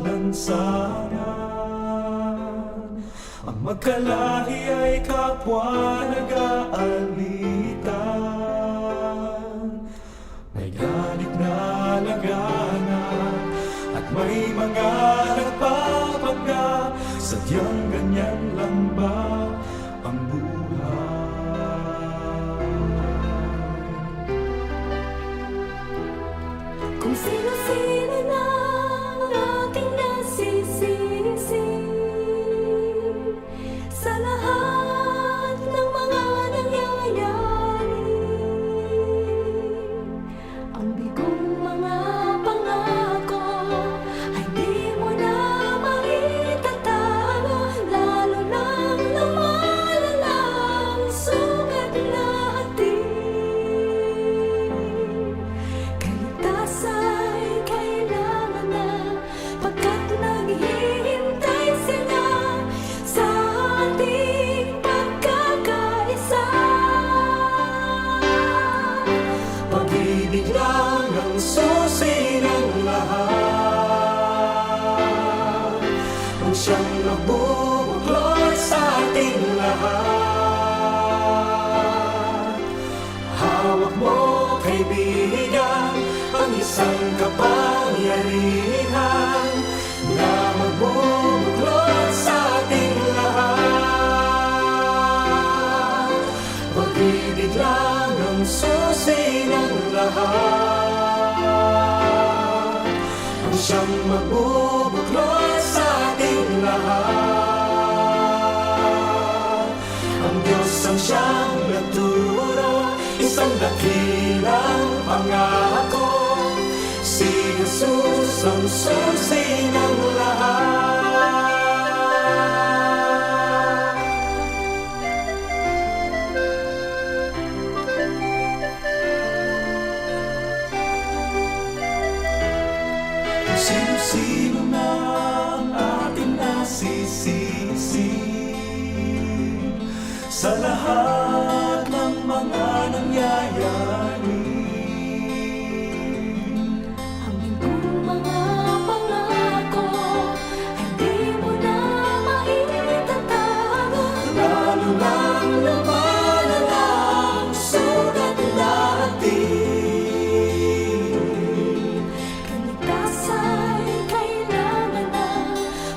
lansangan. Ang magkalahi ay kapwa nag-aalitan. May galit na laganap at may mga nagpapanggap. Sadyang ganyan lang ba ang buhay? Kung sino-sino na ating nasisisi sa lahat ng mga nangyayari, ang bigong mga pangako ay di mo na maitatago, lalo nang lumalala ang sugat natin. Kaligtas ay kailangan na, pagkat naghihintay sila sa ating pagkakaisa. Pag-ibig lang ang susi ng lahat, ang siyang nagbubuklod sa ating lahat. Hawak mo, kaibigan, ang isang kapangyarihan na magbubuklod sa ating lahat. Pag-ibig lang ang susi ng lahat, ang siyang magbubuklod sa ating lahat. Ang Diyos ang siyang nagturo, isang dakilang pangako. Si Jesus ang susi ng lahat. Kung sino-sino na ang ating nasisisi sa lahat ng mga nangyayari, Ang bigong mga pangako ay di mo na maitatago, lalo lang lumalala ang sugat natin. kaligtas ay kailangan na,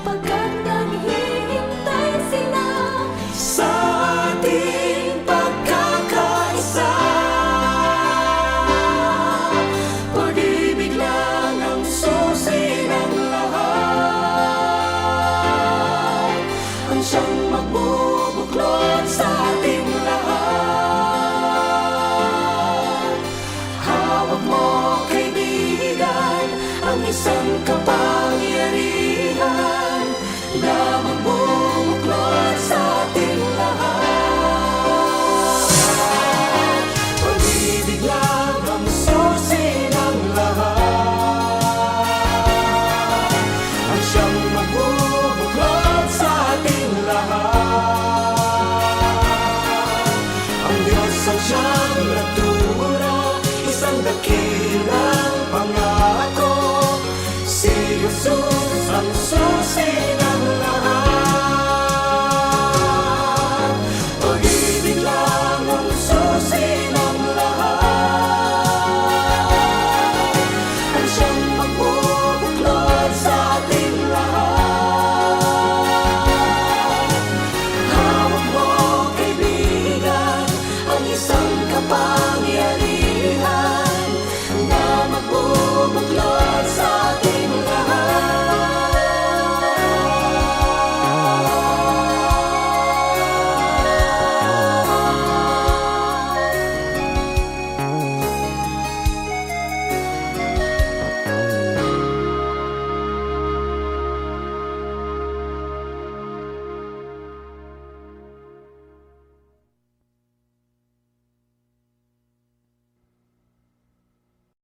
pagkat naghihintay sila Sa ating pagkakaisa, pag-ibig lang ang susi ng lahat, ang siyang magbubuklod sa ating lahat. Hawak mo, kaibigan, ang isang kapangyarihan